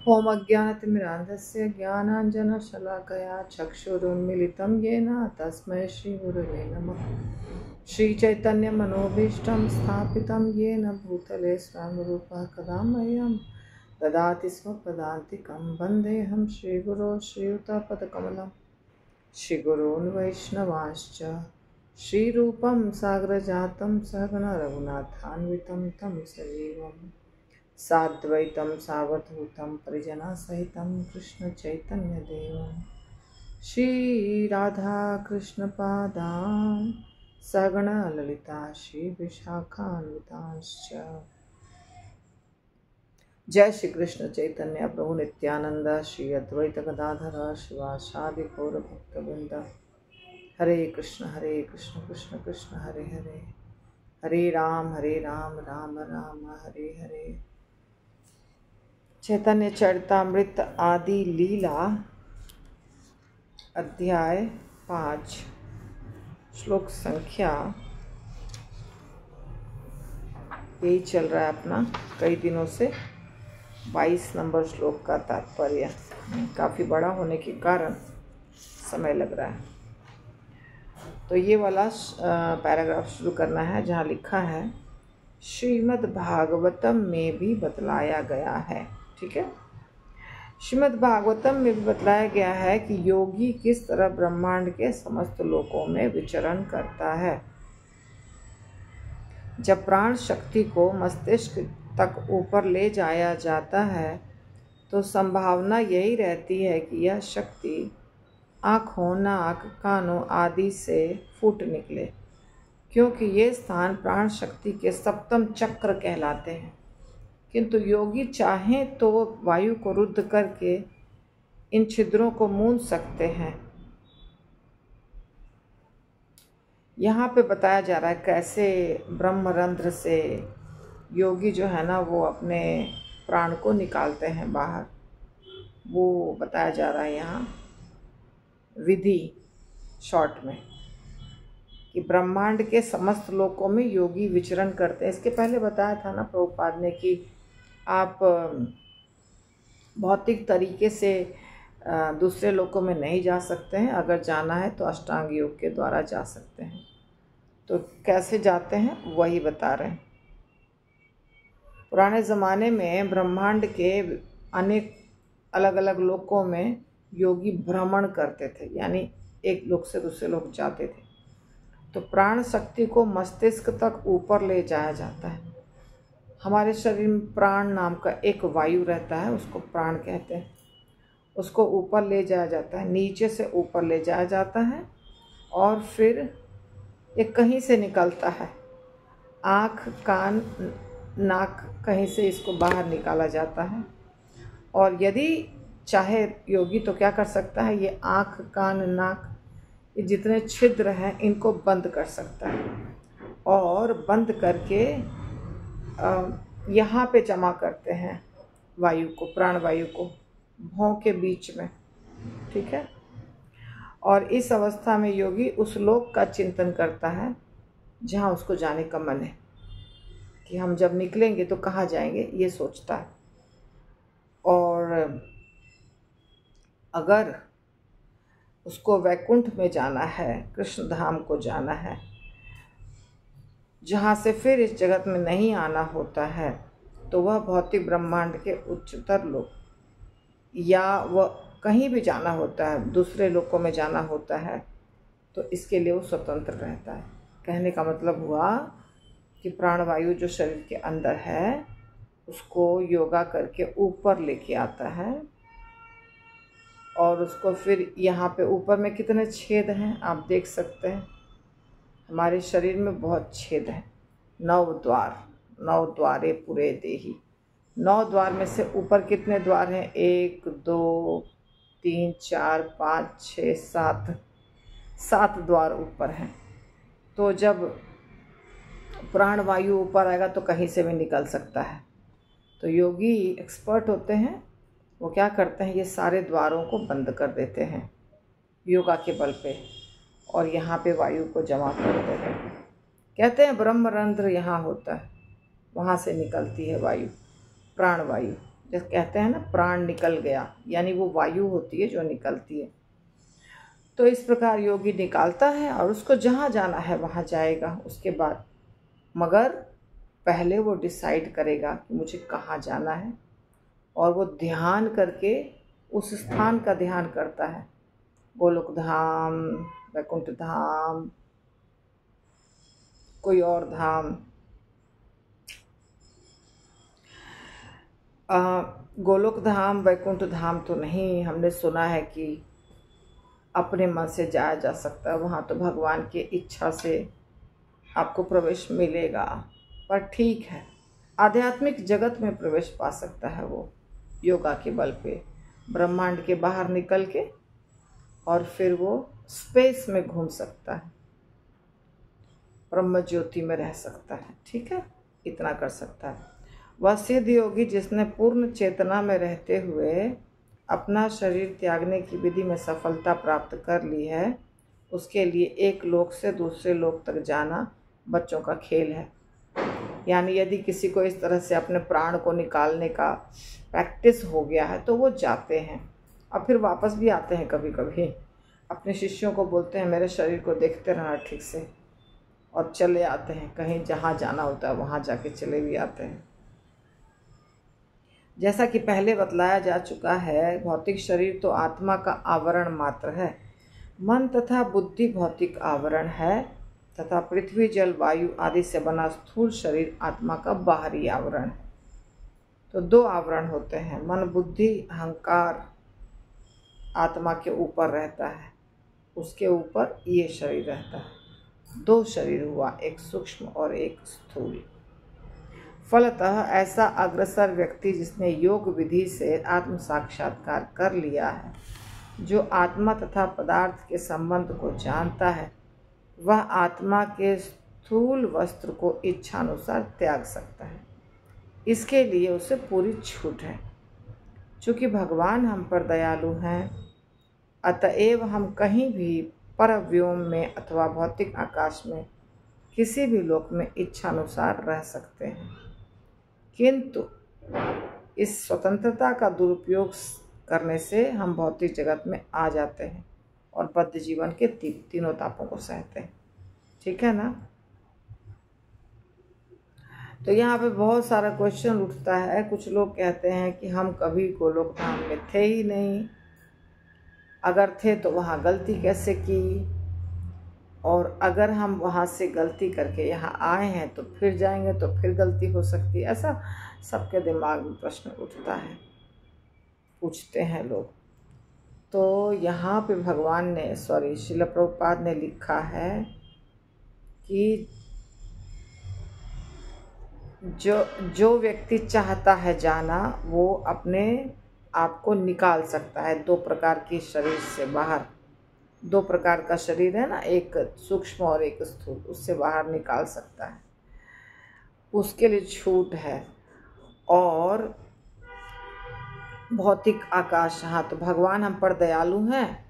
ॐ अज्ञानतिमिरान्धस्य ज्ञानाञ्जनशलाकया चक्षुरुन्मीलितं येन तस्मै श्रीगुरवे नमः। श्रीचैतन्यमनोभीष्टं स्थापितं येन भूतले स्वयं रूपः कदा मह्यं ददाति स्म पदान्तिकं। वन्देऽहं श्रीगुरो श्रीयुतपदकमलं श्रीगुरून् वैष्णवांश्च श्रीरूपं साग्रजातं सहगण रघुनाथान्वितं तं सजीवम् साद्वैतं सावधूतं परिजनसहितं कृष्णचैतन्यदेवं श्रीराधाकृष्णपादान् सहगण ललिता श्रीविशाखान्वितांश्च। जय श्री कृष्ण चैतन्य प्रभु नित्यानंद श्री अद्वैत गदाधर शिवासादि गौर भक्तवृंद। हरे कृष्ण कृष्ण कृष्ण हरे हरे, हरे राम राम राम हरे हरे। चैतन्य चरितामृत आदि लीला अध्याय 5 श्लोक संख्या यही चल रहा है अपना कई दिनों से। 22 नंबर श्लोक का तात्पर्य काफ़ी बड़ा होने के कारण समय लग रहा है। तो ये वाला पैराग्राफ शुरू करना है जहाँ लिखा है श्रीमद् भागवतम में भी बतलाया गया है। ठीक है, श्रीमद् भागवतम में भी बतलाया गया है कि योगी किस तरह ब्रह्मांड के समस्त लोकों में विचरण करता है। जब प्राण शक्ति को मस्तिष्क तक ऊपर ले जाया जाता है तो संभावना यही रहती है कि यह शक्ति आँखों, नाक, कानों आदि से फूट निकले, क्योंकि ये स्थान प्राण शक्ति के सप्तम चक्र कहलाते हैं। किंतु योगी चाहें तो वायु को रुद्ध करके इन छिद्रों को मूंद सकते हैं। यहाँ पे बताया जा रहा है कैसे ब्रह्मरंध्र से योगी जो है ना वो अपने प्राण को निकालते हैं बाहर। वो बताया जा रहा है यहाँ विधि शॉर्ट में कि ब्रह्मांड के समस्त लोकों में योगी विचरण करते हैं। इसके पहले बताया था ना प्रभुपाद ने कि आप भौतिक तरीके से दूसरे लोकों में नहीं जा सकते हैं, अगर जाना है तो अष्टांग योग के द्वारा जा सकते हैं। तो कैसे जाते हैं वही बता रहे हैं। पुराने ज़माने में ब्रह्मांड के अनेक अलग अलग लोकों में योगी भ्रमण करते थे, यानी एक लोक से दूसरे लोक जाते थे। तो प्राण शक्ति को मस्तिष्क तक ऊपर ले जाया जाता है। हमारे शरीर में प्राण नाम का एक वायु रहता है, उसको प्राण कहते हैं। उसको ऊपर ले जाया जाता है, नीचे से ऊपर ले जाया जाता है और फिर ये कहीं से निकलता है। आँख, कान, नाक कहीं से इसको बाहर निकाला जाता है। और यदि चाहे योगी तो क्या कर सकता है, ये आँख, कान, नाक ये जितने छिद्र हैं इनको बंद कर सकता है और बंद करके यहाँ पे जमा करते हैं वायु को, प्राणवायु को भौं के बीच में। ठीक है, और इस अवस्था में योगी उस लोक का चिंतन करता है जहाँ उसको जाने का मन है कि हम जब निकलेंगे तो कहाँ जाएंगे, ये सोचता है। और अगर उसको वैकुंठ में जाना है, कृष्ण धाम को जाना है, जहाँ से फिर इस जगत में नहीं आना होता है, तो वह भौतिक ब्रह्मांड के उच्चतर लोक या वह कहीं भी जाना होता है, दूसरे लोकों में जाना होता है, तो इसके लिए वो स्वतंत्र रहता है। कहने का मतलब हुआ कि प्राणवायु जो शरीर के अंदर है उसको योगा करके ऊपर लेके आता है और उसको फिर यहाँ पे ऊपर में कितने छेद हैं आप देख सकते हैं। हमारे शरीर में बहुत छेद हैं, 9 द्वार, 9 द्वारे पूरे देही। 9 द्वार में से ऊपर कितने द्वार हैं, 1 2 3 4 5 6 7 द्वार ऊपर हैं। तो जब प्राणवायु ऊपर आएगा तो कहीं से भी निकल सकता है। तो योगी एक्सपर्ट होते हैं, वो क्या करते हैं, ये सारे द्वारों को बंद कर देते हैं योगा के बल पे और यहाँ पे वायु को जमा करते हैं। कहते हैं ब्रह्मरंध्र यहाँ होता है, वहाँ से निकलती है वायु, प्राणवायु जैसे कहते हैं ना प्राण निकल गया, यानी वो वायु होती है जो निकलती है। तो इस प्रकार योगी निकालता है और उसको जहाँ जाना है वहाँ जाएगा उसके बाद, मगर पहले वो डिसाइड करेगा कि मुझे कहाँ जाना है, और वो ध्यान करके उस स्थान का ध्यान करता है, गोलोक धाम, वैकुंठ धाम, कोई और धाम। गोलोक धाम वैकुंठ धाम तो नहीं, हमने सुना है कि अपने मन से जाया जा सकता है, वहाँ तो भगवान की इच्छा से आपको प्रवेश मिलेगा। पर ठीक है, आध्यात्मिक जगत में प्रवेश पा सकता है वो योगा के बल पे, ब्रह्मांड के बाहर निकल के, और फिर वो स्पेस में घूम सकता है, ब्रह्म ज्योति में रह सकता है। ठीक है, इतना कर सकता है। वह सिद्ध योगी जिसने पूर्ण चेतना में रहते हुए अपना शरीर त्यागने की विधि में सफलता प्राप्त कर ली है, उसके लिए एक लोक से दूसरे लोक तक जाना बच्चों का खेल है। यानी यदि किसी को इस तरह से अपने प्राण को निकालने का प्रैक्टिस हो गया है तो वो जाते हैं और फिर वापस भी आते हैं। कभी कभी अपने शिष्यों को बोलते हैं मेरे शरीर को देखते रहना ठीक से, और चले आते हैं, कहीं जहाँ जाना होता है वहाँ जाके चले भी आते हैं। जैसा कि पहले बतलाया जा चुका है, भौतिक शरीर तो आत्मा का आवरण मात्र है। मन तथा बुद्धि भौतिक आवरण है तथा पृथ्वी जल वायु आदि से बना स्थूल शरीर आत्मा का बाहरी आवरण है। तो दो आवरण होते हैं, मन बुद्धि अहंकार आत्मा के ऊपर रहता है, उसके ऊपर ये शरीर रहता है। दो शरीर हुआ, एक सूक्ष्म और एक स्थूल। फलतः ऐसा अग्रसर व्यक्ति जिसने योग विधि से आत्म साक्षात्कार कर लिया है, जो आत्मा तथा पदार्थ के संबंध को जानता है, वह आत्मा के स्थूल वस्त्र को इच्छानुसार त्याग सकता है। इसके लिए उसे पूरी छूट है। चूँकि भगवान हम पर दयालु हैं, अतएव हम कहीं भी परव्योम में अथवा भौतिक आकाश में किसी भी लोक में इच्छानुसार रह सकते हैं। किंतु इस स्वतंत्रता का दुरुपयोग करने से हम भौतिक जगत में आ जाते हैं और बद्ध जीवन के तीनों तापों को सहते हैं। ठीक है ना। तो यहाँ पे बहुत सारा क्वेश्चन उठता है। कुछ लोग कहते हैं कि हम कभी गोलोक धाम में थे ही नहीं, अगर थे तो वहाँ गलती कैसे की, और अगर हम वहाँ से गलती करके यहाँ आए हैं तो फिर जाएंगे तो फिर गलती हो सकती है। ऐसा सबके दिमाग में प्रश्न उठता है, पूछते हैं लोग। तो यहाँ पे भगवान ने श्रील प्रभुपाद ने लिखा है कि जो व्यक्ति चाहता है जाना वो अपने आप को निकाल सकता है दो प्रकार की शरीर से बाहर। दो प्रकार का शरीर है ना, एक सूक्ष्म और एक स्थूल, उससे बाहर निकाल सकता है, उसके लिए छूट है। और भौतिक आकाश, हाँ तो भगवान हम पर दयालु हैं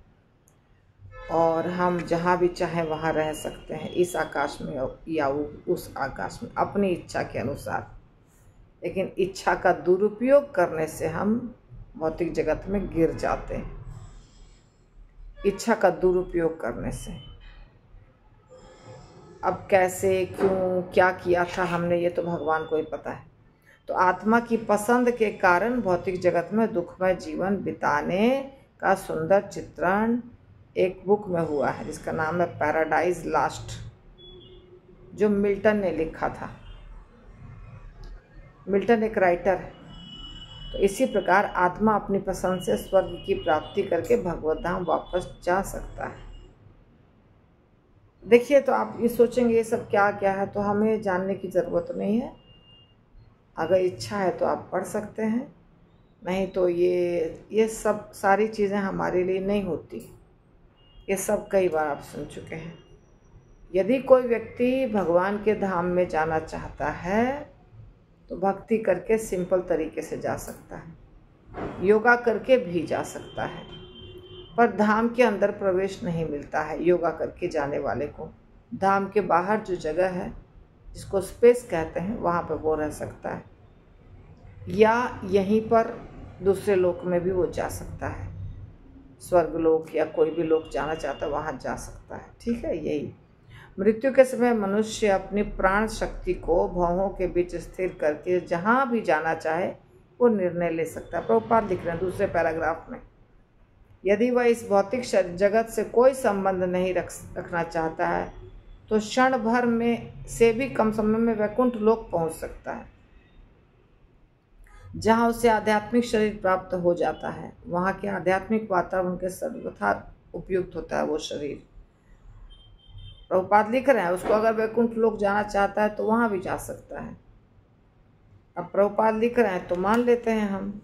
और हम जहाँ भी चाहें वहाँ रह सकते हैं, इस आकाश में या उस आकाश में, अपनी इच्छा के अनुसार। लेकिन इच्छा का दुरुपयोग करने से हम भौतिक जगत में गिर जाते हैं, इच्छा का दुरुपयोग करने से। अब कैसे, क्यों, क्या किया था हमने, ये तो भगवान को ही पता है। तो आत्मा की पसंद के कारण भौतिक जगत में दुखमय जीवन बिताने का सुंदर चित्रण एक बुक में हुआ है जिसका नाम है पैराडाइज लास्ट, जो मिल्टन ने लिखा था। मिल्टन एक राइटर है। तो इसी प्रकार आत्मा अपनी पसंद से स्वर्ग की प्राप्ति करके भगवत धाम वापस जा सकता है। देखिए, तो आप ये सोचेंगे ये सब क्या क्या है, तो हमें जानने की ज़रूरत नहीं है। अगर इच्छा है तो आप पढ़ सकते हैं, नहीं तो ये सब सारी चीज़ें हमारे लिए नहीं होती। ये सब कई बार आप सुन चुके हैं। यदि कोई व्यक्ति भगवान के धाम में जाना चाहता है तो भक्ति करके सिंपल तरीके से जा सकता है, योगा करके भी जा सकता है, पर धाम के अंदर प्रवेश नहीं मिलता है योगा करके जाने वाले को। धाम के बाहर जो जगह है जिसको स्पेस कहते हैं, वहाँ पर वो रह सकता है। या यहीं पर दूसरे लोक में भी वो जा सकता है, स्वर्ग लोक या कोई भी लोक जाना चाहता है वहाँ जा सकता है। ठीक है, यही मृत्यु के समय मनुष्य अपनी प्राण शक्ति को भवों के बीच स्थिर करके जहाँ भी जाना चाहे वो निर्णय ले सकता है। प्रभुपाद लिख रहे हैं दूसरे पैराग्राफ में, यदि वह इस भौतिक जगत से कोई संबंध नहीं रखना चाहता है तो क्षण भर में से भी कम समय में वैकुंठ लोक पहुंच सकता है, जहां उसे आध्यात्मिक शरीर प्राप्त हो जाता है। वहां के आध्यात्मिक वातावरण के सर्वथा उपयुक्त होता है वो शरीर। प्रभुपाद लिख रहे हैं उसको अगर वैकुंठ लोक जाना चाहता है तो वहां भी जा सकता है। अब प्रभुपाद लिख रहे हैं तो मान लेते हैं हम,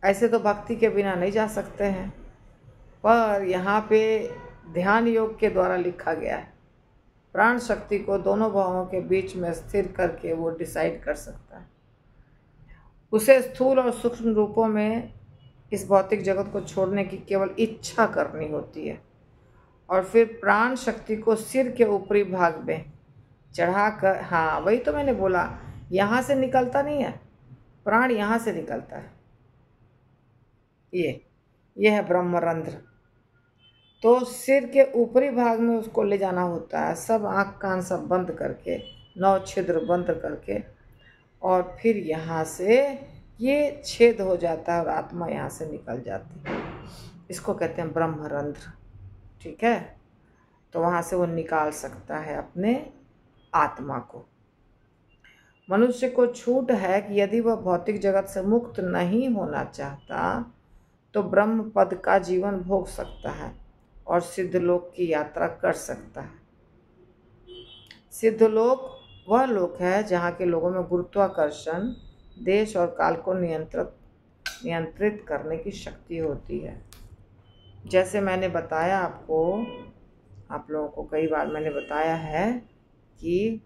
ऐसे तो भक्ति के बिना नहीं जा सकते हैं, पर यहाँ पे ध्यान योग के द्वारा लिखा गया है, प्राण शक्ति को दोनों भावों के बीच में स्थिर करके वो डिसाइड कर सकता है। उसे स्थूल और सूक्ष्म रूपों में इस भौतिक जगत को छोड़ने की केवल इच्छा करनी होती है और फिर प्राण शक्ति को सिर के ऊपरी भाग में चढ़ाकर, हाँ वही तो मैंने बोला, यहाँ से निकलता नहीं है प्राण, यहाँ से निकलता है। ये है ब्रह्मरंध्र। तो सिर के ऊपरी भाग में उसको ले जाना होता है, सब आँख कान सब बंद करके, 9 छिद्र बंद करके, और फिर यहाँ से ये छेद हो जाता है और आत्मा यहाँ से निकल जाती है। इसको कहते हैं ब्रह्मरंध्र। ठीक है, तो वहाँ से वो निकाल सकता है अपने आत्मा को। मनुष्य को छूट है कि यदि वह भौतिक जगत से मुक्त नहीं होना चाहता तो ब्रह्म पद का जीवन भोग सकता है और सिद्धलोक की यात्रा कर सकता है। सिद्धलोक वह लोक है जहाँ के लोगों में गुरुत्वाकर्षण, देश और काल को नियंत्रित करने की शक्ति होती है। जैसे मैंने बताया आपको, आप लोगों को कई बार मैंने बताया है कि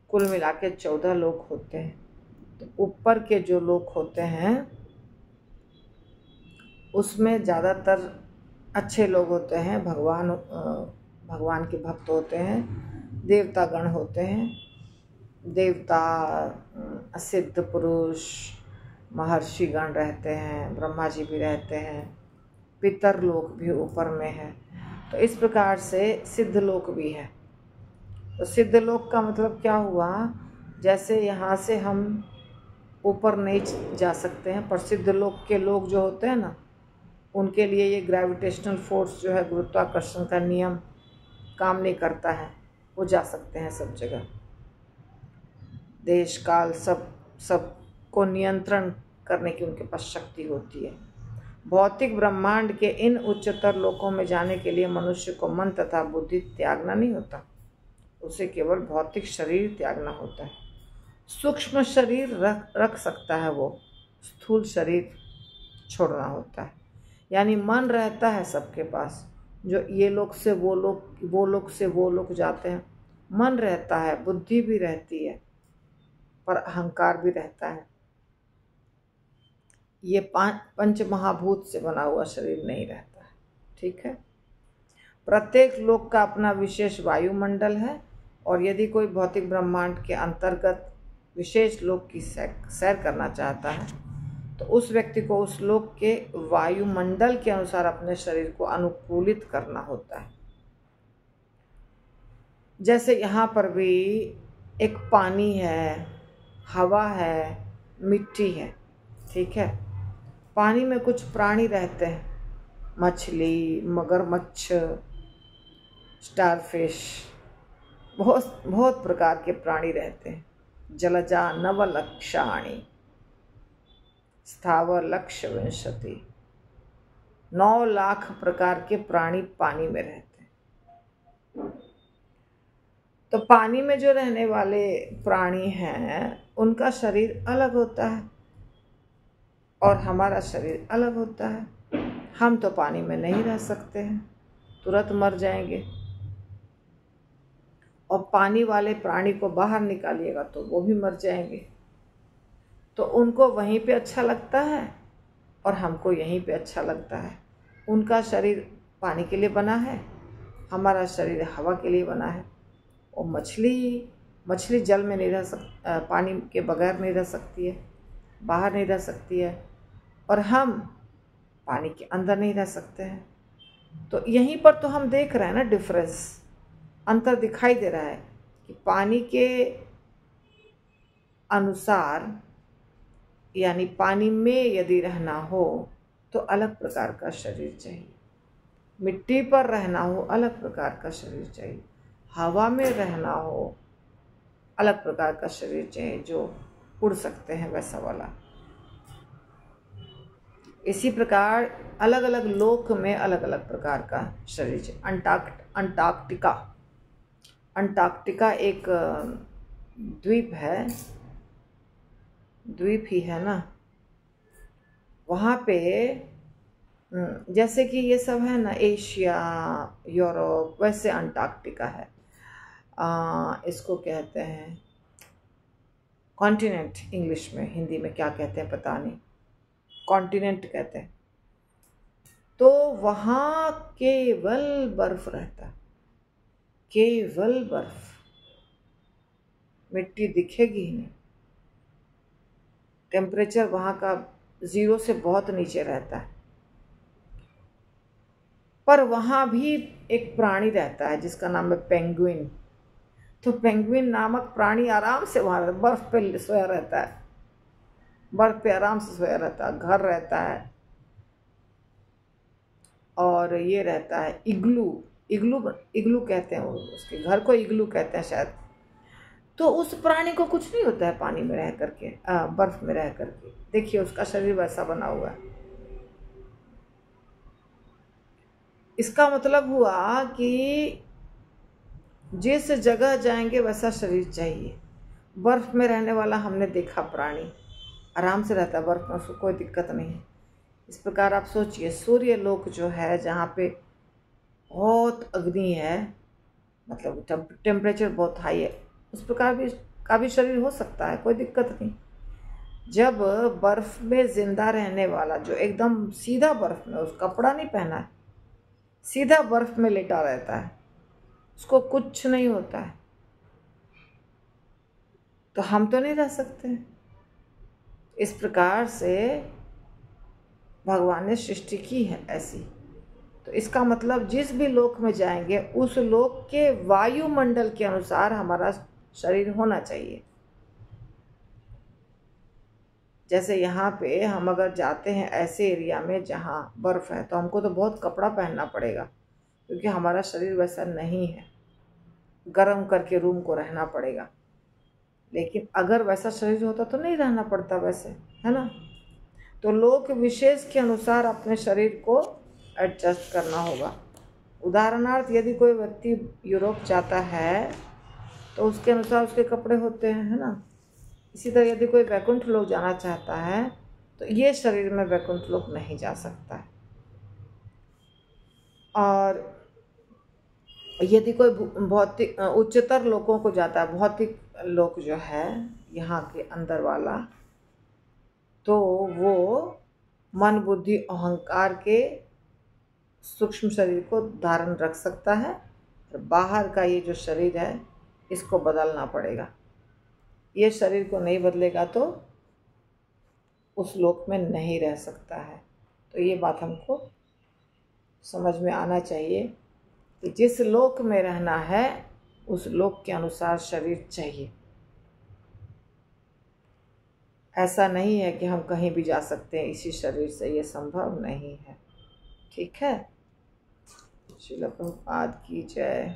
कुल मिला के 14 लोक होते हैं। तो ऊपर के जो लोक होते हैं उसमें ज़्यादातर अच्छे लोग होते हैं, भगवान के भक्त होते हैं, देवता गण होते हैं, देवता, सिद्ध पुरुष, महर्षि गण रहते हैं, ब्रह्मा जी भी रहते हैं, पितर लोक भी ऊपर में है। तो इस प्रकार से सिद्ध लोक भी है। तो सिद्ध लोक का मतलब क्या हुआ, जैसे यहाँ से हम ऊपर नहीं जा सकते हैं, पर सिद्ध लोक के लोग जो होते हैं ना, उनके लिए ये ग्रेविटेशनल फोर्स जो है, गुरुत्वाकर्षण का नियम काम नहीं करता है, वो जा सकते हैं सब जगह। देश काल सब को नियंत्रण करने की उनके पास शक्ति होती है। भौतिक ब्रह्मांड के इन उच्चतर लोकों में जाने के लिए मनुष्य को मन तथा बुद्धि त्यागना नहीं होता, उसे केवल भौतिक शरीर त्यागना होता है। सूक्ष्म शरीर रख सकता है वो, स्थूल शरीर छोड़ना होता है। यानी मन रहता है सबके पास, जो ये लोग से वो लोग से वो लोग जाते हैं, मन रहता है, बुद्धि भी रहती है, पर अहंकार भी रहता है। ये 5 पंच महाभूत से बना हुआ शरीर नहीं रहता है। ठीक है, प्रत्येक लोक का अपना विशेष वायुमंडल है, और यदि कोई भौतिक ब्रह्मांड के अंतर्गत विशेष लोक की सैर करना चाहता है तो उस व्यक्ति को उस लोक के वायुमंडल के अनुसार अपने शरीर को अनुकूलित करना होता है। जैसे यहाँ पर भी एक पानी है, हवा है, मिट्टी है। ठीक है, पानी में कुछ प्राणी रहते हैं, मछली, मगरमच्छ, स्टारफिश, बहुत प्रकार के प्राणी रहते हैं। जलजा नवलक्षाणि स्थावर लक्ष्य विंशति, 9 लाख प्रकार के प्राणी पानी में रहते हैं। तो पानी में जो रहने वाले प्राणी हैं उनका शरीर अलग होता है और हमारा शरीर अलग होता है। हम तो पानी में नहीं रह सकते हैं, तुरंत मर जाएंगे, और पानी वाले प्राणी को बाहर निकालिएगा तो वो भी मर जाएंगे। तो उनको वहीं पे अच्छा लगता है और हमको यहीं पे अच्छा लगता है। उनका शरीर पानी के लिए बना है, हमारा शरीर हवा के लिए बना है। वो मछली मछली जल में नहीं रह पानी के बगैर नहीं रह सकती है, बाहर नहीं रह सकती है, और हम पानी के अंदर नहीं रह सकते हैं। तो यहीं पर तो हम देख रहे हैं ना डिफरेंस, अंतर दिखाई दे रहा है कि पानी के अनुसार यानी पानी में यदि रहना हो तो अलग प्रकार का शरीर चाहिए, मिट्टी पर रहना हो अलग प्रकार का शरीर चाहिए, हवा में रहना हो अलग प्रकार का शरीर चाहिए, जो उड़ सकते हैं वैसा वाला। इसी प्रकार अलग अलग लोक में अलग अलग प्रकार का शरीर चाहिए। अंटार्कटिका एक द्वीप है, द्वीप ही है ना, वहाँ पे जैसे कि ये सब है ना एशिया, यूरोप, वैसे अंटार्कटिका है। इसको कहते हैं कॉन्टिनेंट, इंग्लिश में, हिंदी में क्या कहते हैं पता नहीं, कॉन्टिनेंट कहते हैं। तो वहाँ केवल बर्फ रहता है, केवल बर्फ, मिट्टी दिखेगी ही नहीं। टेम्परेचर वहाँ का 0 से बहुत नीचे रहता है। पर वहाँ भी एक प्राणी रहता है जिसका नाम है पेंगुइन। तो पेंगुइन नामक प्राणी आराम से वहाँ बर्फ पे सोया रहता है, बर्फ पे आराम से सोया रहता है, घर रहता है। और ये रहता है इग्लू, इग्लू कहते हैं, उसके घर को इग्लू कहते हैं शायद। तो उस प्राणी को कुछ नहीं होता है पानी में रह करके, बर्फ में रह करके। देखिए उसका शरीर वैसा बना हुआ है। इसका मतलब हुआ कि जिस जगह जाएंगे वैसा शरीर चाहिए। बर्फ में रहने वाला हमने देखा प्राणी आराम से रहता है बर्फ में, उसको कोई दिक्कत नहीं है। इस प्रकार आप सोचिए सूर्य लोक जो है जहाँ पे बहुत अग्नि है, मतलब टेम्परेचर बहुत हाई है, उस प्रकार भी का भी शरीर हो सकता है, कोई दिक्कत नहीं। जब बर्फ में जिंदा रहने वाला जो एकदम सीधा बर्फ में, उस कपड़ा नहीं पहना है, सीधा बर्फ में लेटा रहता है, उसको कुछ नहीं होता है, तो हम तो नहीं रह सकते। इस प्रकार से भगवान ने सृष्टि की है ऐसी। तो इसका मतलब जिस भी लोक में जाएंगे उस लोक के वायुमंडल के अनुसार हमारा शरीर होना चाहिए। जैसे यहाँ पे हम अगर जाते हैं ऐसे एरिया में जहाँ बर्फ है तो हमको तो बहुत कपड़ा पहनना पड़ेगा, क्योंकि हमारा शरीर वैसा नहीं है, गर्म करके रूम को रहना पड़ेगा। लेकिन अगर वैसा शरीर होता तो नहीं रहना पड़ता वैसे, है ना। तो लोक विशेष के अनुसार अपने शरीर को एडजस्ट करना होगा। उदाहरणार्थ यदि कोई व्यक्ति यूरोप जाता है तो उसके अनुसार उसके कपड़े होते हैं, है ना। इसी तरह यदि कोई वैकुंठ लोक जाना चाहता है तो ये शरीर में वैकुंठ लोक नहीं जा सकता है। और यदि कोई भौतिक उच्चतर लोकों को जाता है, भौतिक लोक जो है यहाँ के अंदर वाला, तो वो मन बुद्धि अहंकार के सूक्ष्म शरीर को धारण रख सकता है। और बाहर का ये जो शरीर है इसको बदलना पड़ेगा। ये शरीर को नहीं बदलेगा तो उस लोक में नहीं रह सकता है। तो ये बात हमको समझ में आना चाहिए कि जिस लोक में रहना है उस लोक के अनुसार शरीर चाहिए। ऐसा नहीं है कि हम कहीं भी जा सकते हैं इसी शरीर से, ये संभव नहीं है। ठीक है। श्रील प्रभुपाद की जय।